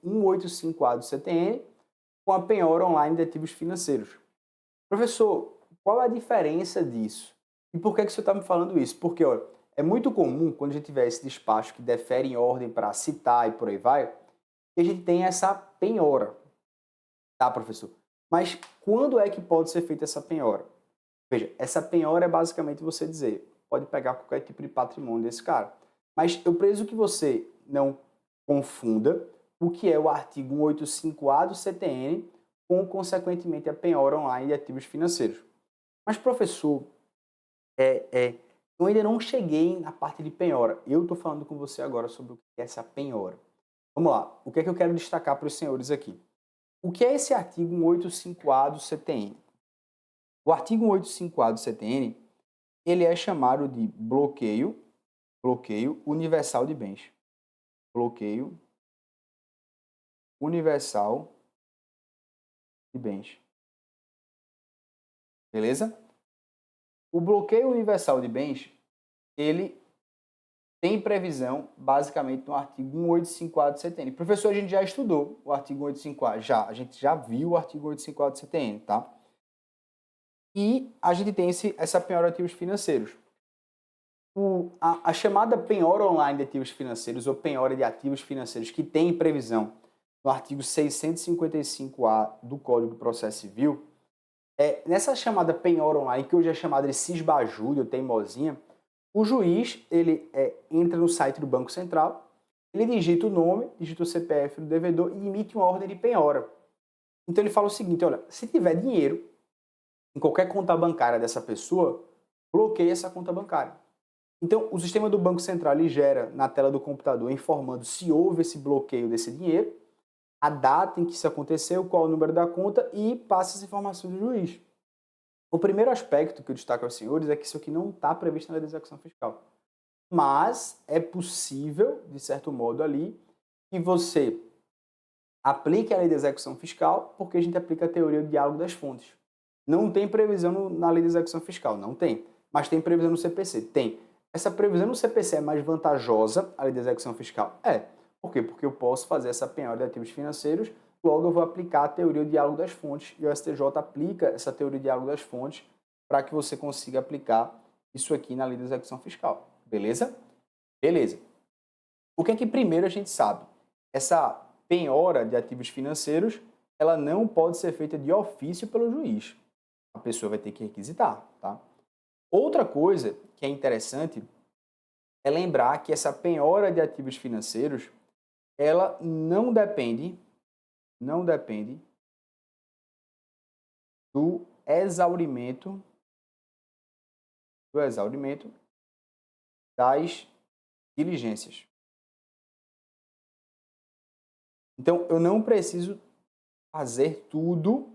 185A do CTN com a penhora online de ativos financeiros. Professor, qual é a diferença disso? E por que que o senhor está me falando isso? Porque, olha, é muito comum, quando a gente tiver esse despacho que defere em ordem para citar e por aí vai, que a gente tem essa penhora, tá, professor? Mas quando é que pode ser feita essa penhora? Veja, essa penhora é basicamente você dizer, pode pegar qualquer tipo de patrimônio desse cara. Mas eu preciso que você não confunda o que é o artigo 185A do CTN com, consequentemente, a penhora online de ativos financeiros. Mas, professor, eu ainda não cheguei na parte de penhora. Eu estou falando com você agora sobre o que é essa penhora. Vamos lá. O que é que eu quero destacar para os senhores aqui? O que é esse artigo 185A do CTN? O artigo 185A do CTN, ele é chamado de bloqueio universal de bens. Bloqueio universal de bens. Beleza? O bloqueio universal de bens, ele tem previsão basicamente no artigo 185A do CTN. Professor, a gente já estudou o artigo 185A, a gente já viu o artigo 185A do CTN, tá? E a gente tem essa penhora de ativos financeiros. A chamada penhora online de ativos financeiros ou penhora de ativos financeiros que tem previsão no artigo 655A do Código de Processo Civil, nessa chamada penhora online, que hoje é chamada de cisbajúria ou teimosinha, o juiz ele entra no site do Banco Central, ele digita o nome, digita o CPF do devedor e emite uma ordem de penhora. Então ele fala o seguinte, olha, se tiver dinheiro em qualquer conta bancária dessa pessoa, bloqueie essa conta bancária. Então, o sistema do Banco Central ele gera na tela do computador informando se houve esse bloqueio desse dinheiro, a data em que isso aconteceu, qual o número da conta e passa as informações do juiz. O primeiro aspecto que eu destaco aos senhores é que isso aqui não está previsto na lei de execução fiscal. Mas é possível, de certo modo ali, que você aplique a lei de execução fiscal porque a gente aplica a teoria do diálogo das fontes. Não tem previsão na lei de execução fiscal, não tem. Mas tem previsão no CPC? Tem. Essa previsão no CPC é mais vantajosa, a lei de execução fiscal? É. Por quê? Porque eu posso fazer essa penhora de ativos financeiros, logo eu vou aplicar a teoria do diálogo das fontes, e o STJ aplica essa teoria do diálogo das fontes para que você consiga aplicar isso aqui na lei de execução fiscal. Beleza? Beleza. O que é que primeiro a gente sabe? Essa penhora de ativos financeiros, ela não pode ser feita de ofício pelo juiz. A pessoa vai ter que requisitar, tá? Outra coisa que é interessante é lembrar que essa penhora de ativos financeiros, ela não depende do exaurimento das diligências. Então, eu não preciso fazer tudo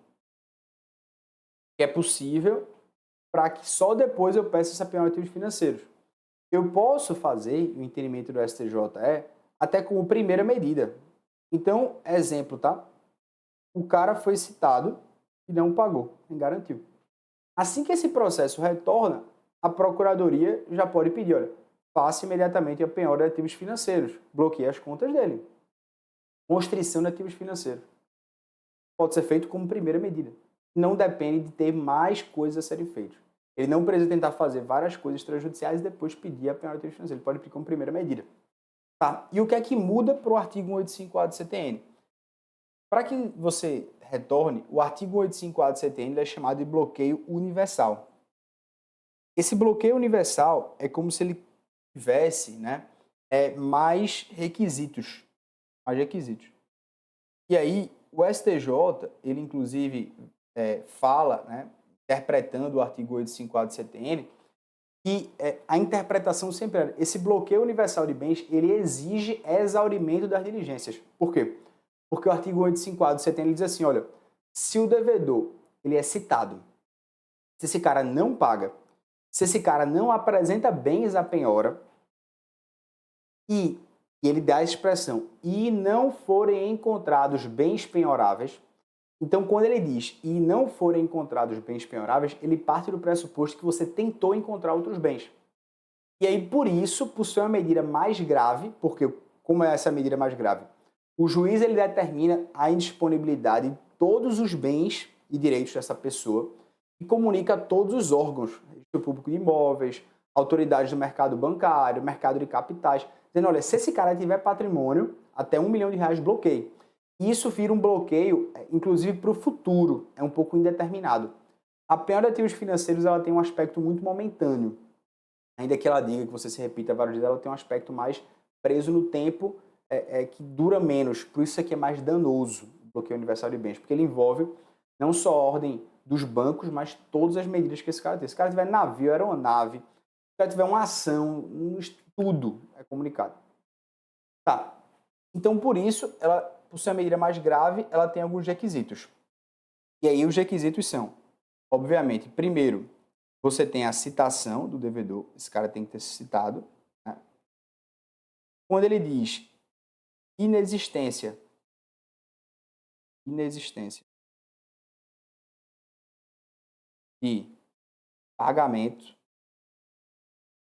que é possível para que só depois eu peça essa penhora de ativos financeiros. Eu posso fazer, o entendimento do STJ até como primeira medida. Então, exemplo, tá? O cara foi citado e não pagou, nem garantiu. Assim que esse processo retorna, a Procuradoria já pode pedir, olha, faça imediatamente a penhora de ativos financeiros, bloqueie as contas dele. Constrição de ativos financeiros. Pode ser feito como primeira medida. Não depende de ter mais coisas a serem feitas. Ele não precisa tentar fazer várias coisas extrajudiciais e depois pedir a penhora de ativos financeiros. Ele pode pedir como primeira medida. Tá? E o que é que muda para o artigo 185A do CTN? Para que você retorne, o artigo 185A do CTN é chamado de bloqueio universal. Esse bloqueio universal é como se ele tivesse, né, mais requisitos. E aí, o STJ, ele inclusive fala, né, interpretando o artigo 854 do CTN, que a interpretação sempre é, esse bloqueio universal de bens, ele exige exaurimento das diligências. Por quê? Porque o artigo 854 do CTN ele diz assim, olha, se o devedor ele é citado, se esse cara não paga, se esse cara não apresenta bens à penhora e ele dá a expressão e não forem encontrados bens penhoráveis, então quando ele diz e não forem encontrados bens penhoráveis, ele parte do pressuposto que você tentou encontrar outros bens. E aí, por isso, por ser uma medida mais grave, porque como é essa medida mais grave? O juiz ele determina a indisponibilidade de todos os bens e direitos dessa pessoa e comunica a todos os órgãos, Registro Público de Imóveis, autoridades do mercado bancário, mercado de capitais, dizendo, olha, se esse cara tiver patrimônio, até R$ 1 milhão bloqueio. E isso vira um bloqueio, inclusive, para o futuro, é um pouco indeterminado. A penhora de ativos financeiros ela tem um aspecto muito momentâneo. Ainda que ela diga que você se repita vários dias, ela tem um aspecto mais preso no tempo, que dura menos. Por isso aqui é mais danoso, o bloqueio universal de bens, porque ele envolve não só a ordem dos bancos, mas todas as medidas que esse cara tem. Se o cara tiver navio, aeronave, se o cara tiver uma ação, tudo é comunicado. Tá. Então, por isso, ela, por ser uma medida mais grave, ela tem alguns requisitos. E aí os requisitos são, obviamente, primeiro, você tem a citação do devedor, esse cara tem que ter citado. Né? Quando ele diz inexistência de pagamento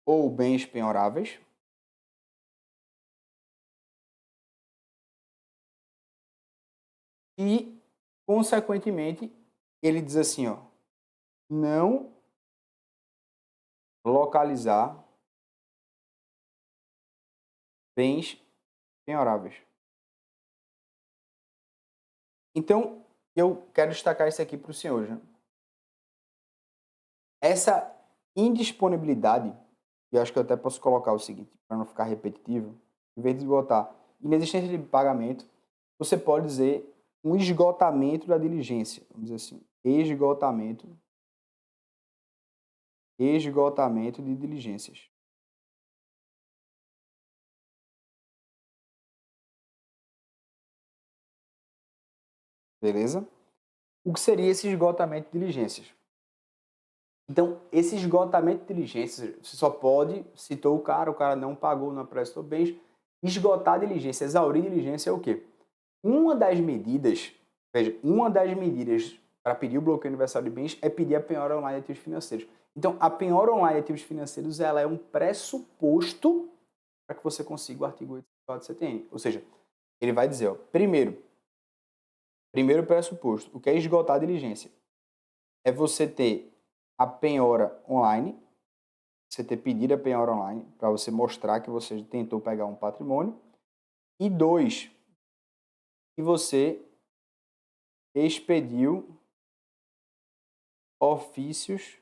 ou bens penhoráveis, e, consequentemente, ele diz assim, ó, não localizar bens penhoráveis. Então, eu quero destacar isso aqui para o senhor. Né? Essa indisponibilidade, e acho que eu até posso colocar o seguinte, para não ficar repetitivo, em vez de botar inexistência de pagamento, você pode dizer um esgotamento da diligência. Vamos dizer assim, esgotamento de diligências. Beleza? O que seria esse esgotamento de diligências? Então, esse esgotamento de diligências, você só pode, citou o cara não pagou, não prestou bens, esgotar a diligência, exaurir a diligência é o quê? Uma das medidas para pedir o bloqueio universal de bens é pedir a penhora online de ativos financeiros. Então, a penhora online de ativos financeiros ela é um pressuposto para que você consiga o artigo 854 do CTN. Ou seja, ele vai dizer, ó, primeiro pressuposto, o que é esgotar a diligência? É você ter a penhora online, você ter pedido a penhora online para você mostrar que você tentou pegar um patrimônio. E 2, que você expediu ofícios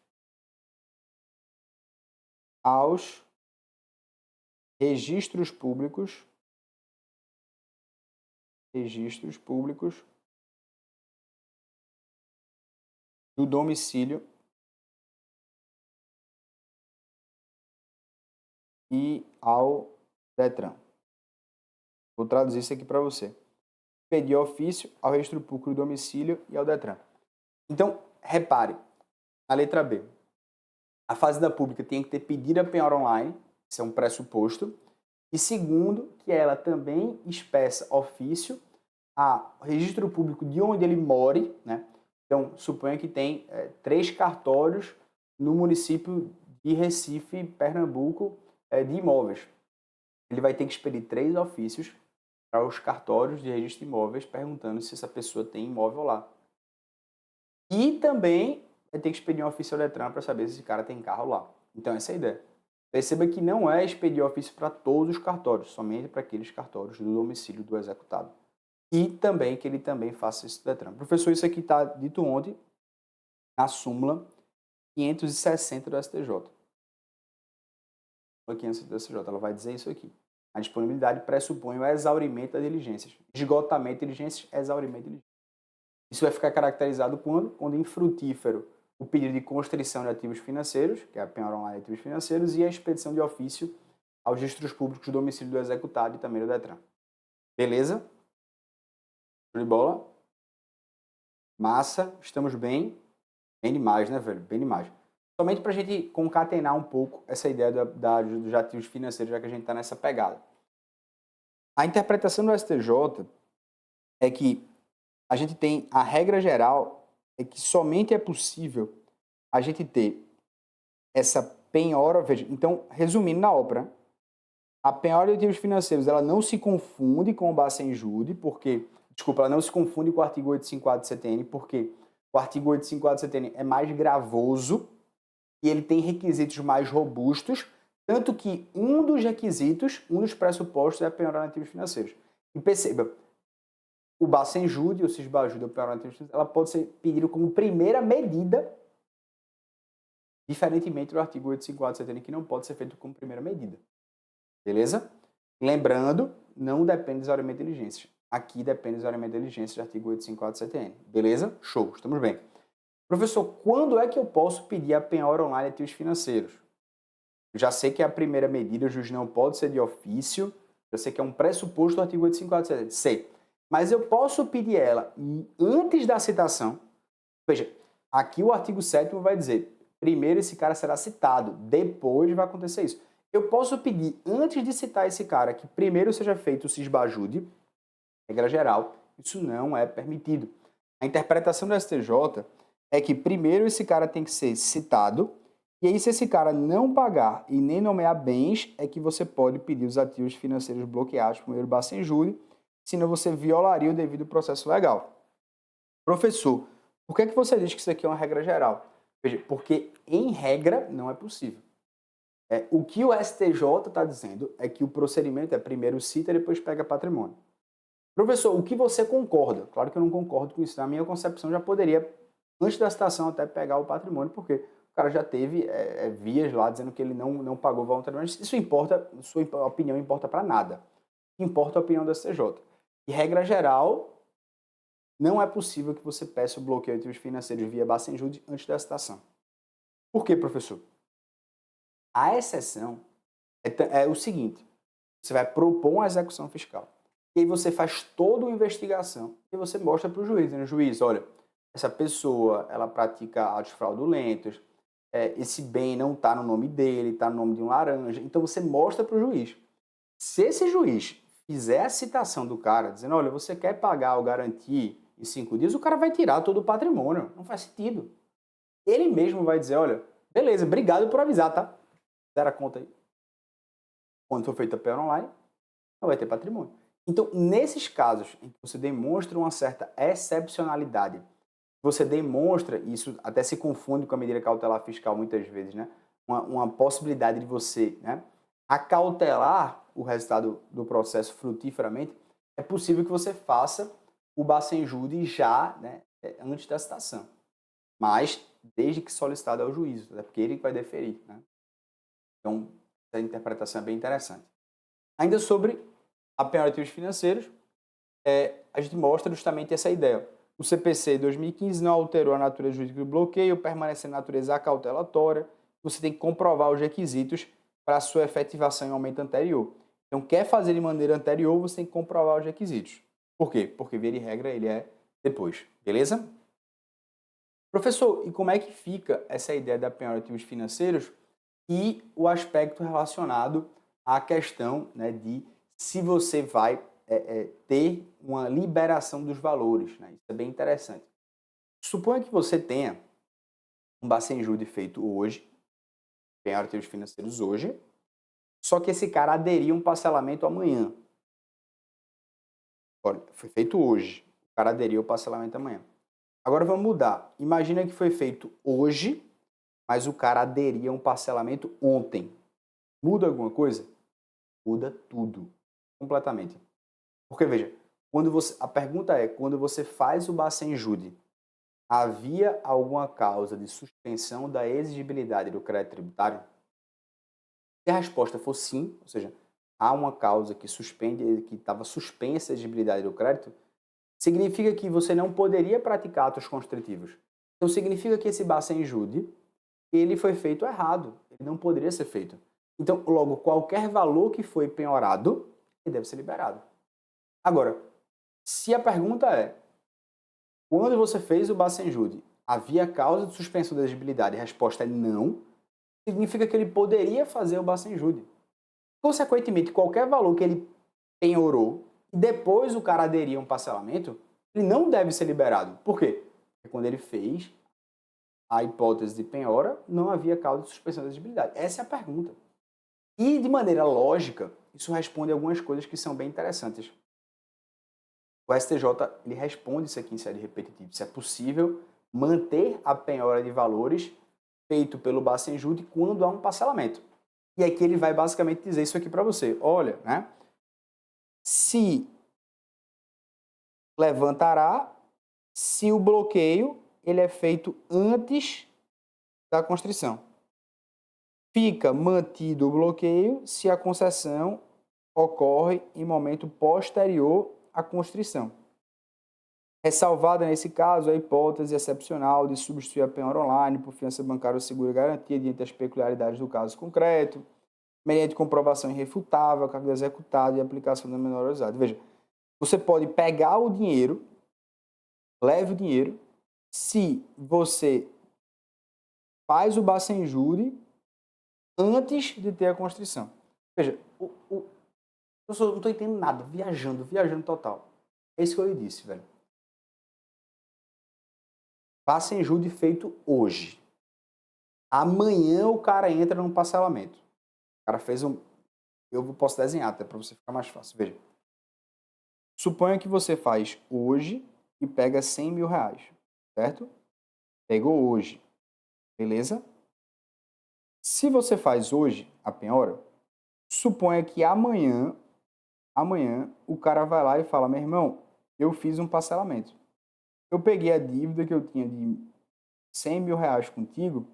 aos registros públicos do domicílio e ao DETRAN. Vou traduzir isso aqui para você. Pedir ofício ao registro público do domicílio e ao DETRAN. Então, repare, a letra B. A Fazenda Pública tem que ter pedido a penhora online, isso é um pressuposto. E segundo, que ela também expressa ofício ao registro público de onde ele more, né? Então, suponha que tem 3 cartórios no município de Recife, Pernambuco, de imóveis. Ele vai ter que expedir 3 ofícios para os cartórios de registro de imóveis, perguntando se essa pessoa tem imóvel lá. E também vai ter que expedir um ofício ao DETRAN para saber se esse cara tem carro lá. Então, essa é a ideia. Perceba que não é expedir ofício para todos os cartórios, somente para aqueles cartórios do domicílio do executado. E também que ele também faça isso do DETRAN. Professor, isso aqui está dito ontem na súmula 560 do STJ. A 560 do STJ, ela vai dizer isso aqui. A disponibilidade pressupõe o exaurimento das diligências. Esgotamento de diligências, exaurimento de diligências. Isso vai ficar caracterizado quando infrutífero o pedido de constrição de ativos financeiros, que é a penhora online de ativos financeiros, e a expedição de ofício aos registros públicos do domicílio do executado e também do DETRAN. Beleza? Show de bola? Massa, estamos bem. Bem demais, né, velho? Bem demais. Somente para a gente concatenar um pouco essa ideia dos ativos financeiros, já que a gente está nessa pegada. A interpretação do STJ é que a gente tem a regra geral é que somente é possível a gente ter essa penhora, veja, então, resumindo na obra, A penhora de ativos financeiros, ela não se confunde com o Bacen-Jude, porque, desculpa, ela não se confunde com o artigo 854 do CTN, porque o artigo 854 do CTN é mais gravoso e ele tem requisitos mais robustos, tanto que um dos requisitos, um dos pressupostos é a penhora de ativos financeiros. E perceba, o Bacen-Jude, ou Sisbajude, ou penhora de ativos financeiros, ela pode ser pedida como primeira medida, diferentemente do artigo 854 do CTN, que não pode ser feito como primeira medida. Beleza? Lembrando, não depende do exaurimento de diligências. Aqui depende do exaurimento de diligências do artigo 854 do CTN. Beleza? Show, estamos bem. Professor, quando é que eu posso pedir a penhora online de ativos financeiros? Eu já sei que é a primeira medida, o juiz não pode ser de ofício, eu sei que é um pressuposto do artigo 854 do CTN, sei. Mas eu posso pedir ela antes da citação. Veja, aqui o artigo 7º vai dizer, primeiro esse cara será citado, depois vai acontecer isso. Eu posso pedir, antes de citar esse cara, que primeiro seja feito o Sisbajude, regra geral, isso não é permitido. A interpretação do STJ é que primeiro esse cara tem que ser citado, e aí se esse cara não pagar e nem nomear bens, é que você pode pedir os ativos financeiros bloqueados por meio do Bacen-Jude, senão você violaria o devido processo legal. Professor, por que você diz que isso aqui é uma regra geral? Veja, porque em regra não é possível. O que o STJ está dizendo é que o procedimento é primeiro cita e depois pega patrimônio. Professor, o que você concorda? Claro que eu não concordo com isso. Na minha concepção, já poderia, antes da citação, até pegar o patrimônio, porque o cara já teve vias lá dizendo que ele não pagou voluntariamente. Isso importa, sua opinião importa para nada. Importa a opinião do STJ. E, regra geral, não é possível que você peça o bloqueio de ativos financeiros via Bacen-Jude antes da citação. Por quê, professor? A exceção é o seguinte, você vai propor uma execução fiscal, e aí você faz toda uma investigação e você mostra para o juiz, né? Juiz, olha, essa pessoa, ela pratica atos fraudulentos, esse bem não está no nome dele, está no nome de um laranja, então você mostra para o juiz. Se esse juiz fizer a citação do cara, dizendo, olha, você quer pagar ou garantir em 5 dias, o cara vai tirar todo o patrimônio, não faz sentido. Ele mesmo vai dizer, olha, beleza, obrigado por avisar, tá? Zera a conta aí. Quando for feita a penhora online, não vai ter patrimônio. Então, nesses casos em que você demonstra uma certa excepcionalidade, você demonstra, isso até se confunde com a medida cautelar fiscal muitas vezes, né? Uma possibilidade de você, né, acautelar o resultado do processo frutíferamente, é possível que você faça o Bacen-Jude já, né, antes da citação. Mas desde que solicitado ao juízo, é porque ele vai deferir, né? Então, essa interpretação é bem interessante. Ainda sobre a penhora de ativos financeiros, a gente mostra justamente essa ideia. O CPC 2015 não alterou a natureza jurídica do bloqueio, permanece a natureza acautelatória. Você tem que comprovar os requisitos para a sua efetivação em momento anterior. Então, quer fazer de maneira anterior, você tem que comprovar os requisitos. Por quê? Porque, via de regra, ele é depois. Beleza? Professor, e como é que fica essa ideia da penhora de ativos financeiros e o aspecto relacionado à questão, né, de se você vai ter uma liberação dos valores, né? Isso é bem interessante. Suponha que você tenha um Bacen-Jude feito hoje, penhora de ativos financeiros hoje, só que esse cara aderiu um parcelamento amanhã. Olha, foi feito hoje, o cara aderiu ao parcelamento amanhã. Agora vamos mudar. Imagina que foi feito hoje, mas o cara aderia a um parcelamento ontem. Muda alguma coisa? Muda tudo, completamente. Porque, veja, a pergunta é, quando você faz o Bacen-Jude, havia alguma causa de suspensão da exigibilidade do crédito tributário? Se a resposta for sim, ou seja, há uma causa que estava suspensa a exigibilidade do crédito, significa que você não poderia praticar atos constritivos. Então, significa que esse Bacen-Jude, ele foi feito errado, ele não poderia ser feito. Então, logo, qualquer valor que foi penhorado, ele deve ser liberado. Agora, se a pergunta é, quando você fez o Bacen-Jude, havia causa de suspensão da exigibilidade? A resposta é não. Significa que ele poderia fazer o Bacen-Jude. Consequentemente, qualquer valor que ele penhorou e depois o cara aderir a um parcelamento, ele não deve ser liberado. Por quê? Porque quando ele fez a hipótese de penhora, não havia causa de suspensão da exigibilidade. Essa é a pergunta. E, de maneira lógica, isso responde algumas coisas que são bem interessantes. O STJ ele responde isso aqui em sede repetitiva. Se é possível manter a penhora de valores feito pelo Bacenjude quando há um parcelamento. E aqui ele vai basicamente dizer isso aqui para você. Olha, né? Se levantará se o bloqueio ele é feito antes da constrição. Fica mantido o bloqueio se a concessão ocorre em momento posterior à constrição. Ressalvada nesse caso a hipótese excepcional de substituir a penhora online por fiança bancária ou seguro garantia diante das peculiaridades do caso concreto, mediante comprovação irrefutável, cargo executado e aplicação da menoridade. Veja, você pode pegar o dinheiro, leve o dinheiro, se você faz o Bacenjude antes de ter a constrição. Veja, eu não estou entendendo nada, viajando total. É isso que eu lhe disse, velho. Bacenjude feito hoje. Amanhã o cara entra num parcelamento. O cara fez um... Eu posso desenhar até para você ficar mais fácil. Veja. Suponha que você faz hoje e pega 100 mil reais, certo? Pegou hoje, beleza? Se você faz hoje a penhora, suponha que amanhã o cara vai lá e fala, meu irmão, eu fiz um parcelamento. Eu peguei a dívida que eu tinha de 100 mil reais contigo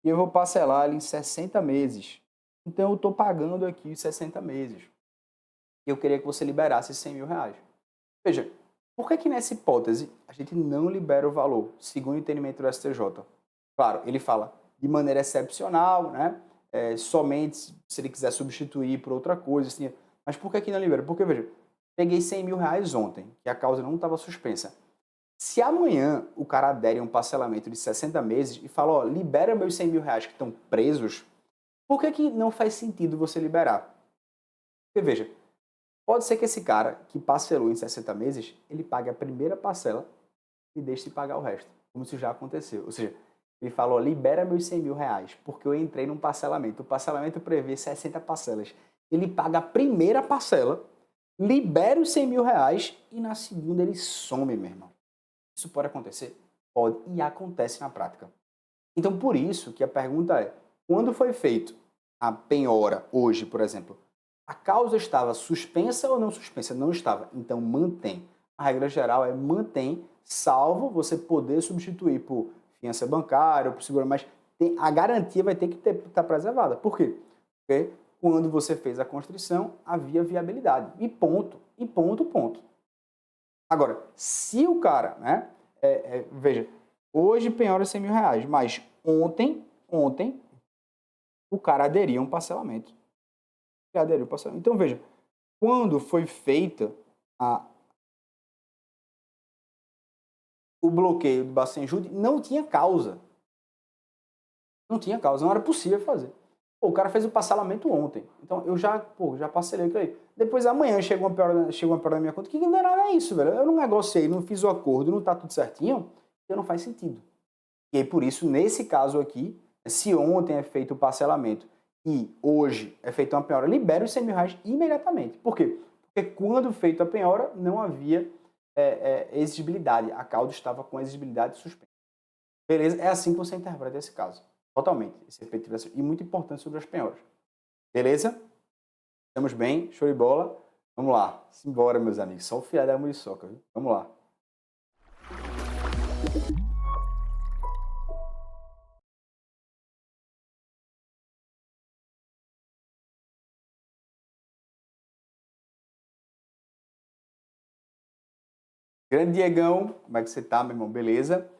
e eu vou parcelar ela em 60 meses. Então eu estou pagando aqui os 60 meses. E eu queria que você liberasse 100 mil reais. Veja, por que nessa hipótese a gente não libera o valor, segundo o entendimento do STJ? Claro, ele fala de maneira excepcional, né? Somente se ele quiser substituir por outra coisa. Assim. Mas por que não libera? Porque, veja, peguei 100 mil reais ontem, que a causa não estava suspensa. Se amanhã o cara adere a um parcelamento de 60 meses e fala, ó, libera meus 100 mil reais que estão presos, por que não faz sentido você liberar? Porque, veja, pode ser que esse cara que parcelou em 60 meses, ele pague a primeira parcela e deixe de pagar o resto, como isso já aconteceu. Ou seja, ele falou, libera meus 100 mil reais, porque eu entrei num parcelamento. O parcelamento prevê 60 parcelas. Ele paga a primeira parcela, libera os 100 mil reais e na segunda ele some, meu irmão. Isso pode acontecer? Pode, e acontece na prática. Então, por isso que a pergunta é, quando foi feito a penhora hoje, por exemplo, a causa estava suspensa ou não suspensa? Não estava. Então, mantém. A regra geral é mantém, salvo você poder substituir por fiança bancária ou por seguro, mas a garantia vai ter que estar preservada. Por quê? Porque quando você fez a constrição, havia viabilidade. E ponto. E ponto, ponto. Agora, se o cara, né, veja, hoje penhora 100 mil reais, mas ontem, o cara aderiu a um parcelamento. Então, veja, quando foi feita o bloqueio do Bacenjude, não tinha causa. Não tinha causa, não era possível fazer. Pô, o cara fez o parcelamento ontem. Então, eu já parcelei aquilo aí. Depois, amanhã, chega uma pior na minha conta. Que danado é isso, velho? Eu não negociei, não fiz o acordo, não tá tudo certinho. Então, não faz sentido. E aí, por isso, nesse caso aqui, se ontem é feito o parcelamento e hoje é feita uma penhora, libera os 100 mil reais imediatamente. Por quê? Porque quando feita a penhora, não havia exigibilidade. A causa estava com exigibilidade suspensa. Beleza? É assim que você interpreta esse caso. Totalmente. Esse efetivo e muito importante sobre as penhoras. Beleza? Estamos bem? Show de bola? Vamos lá. Simbora, meus amigos. Só o fiado da muriçoca, viu? Vamos lá. Grande Diegão, como é que você tá, meu irmão? Beleza?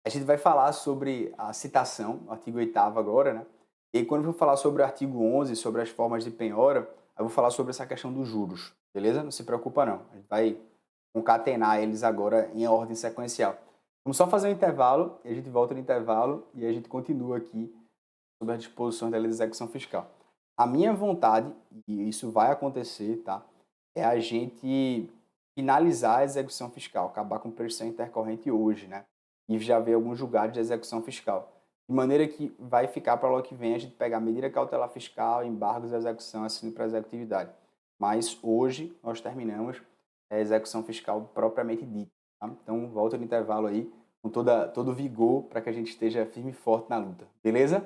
A gente vai falar sobre a citação, o artigo 8º agora, né? E aí, quando eu for falar sobre o artigo 11, sobre as formas de penhora, eu vou falar sobre essa questão dos juros, beleza? Não se preocupa não. A gente vai concatenar eles agora em ordem sequencial. Vamos só fazer um intervalo, e a gente volta no intervalo e a gente continua aqui sobre as disposições da lei de execução fiscal. A minha vontade, e isso vai acontecer, tá? É a gente finalizar a execução fiscal, acabar com pressão intercorrente hoje, né? E já ver alguns julgados de execução fiscal. de maneira que vai ficar para o que vem a gente pegar medida cautelar fiscal, embargos de execução, assino para executividade. Mas hoje nós terminamos a execução fiscal propriamente dita. Tá? Então volta no intervalo aí com todo o vigor para que a gente esteja firme e forte na luta. Beleza?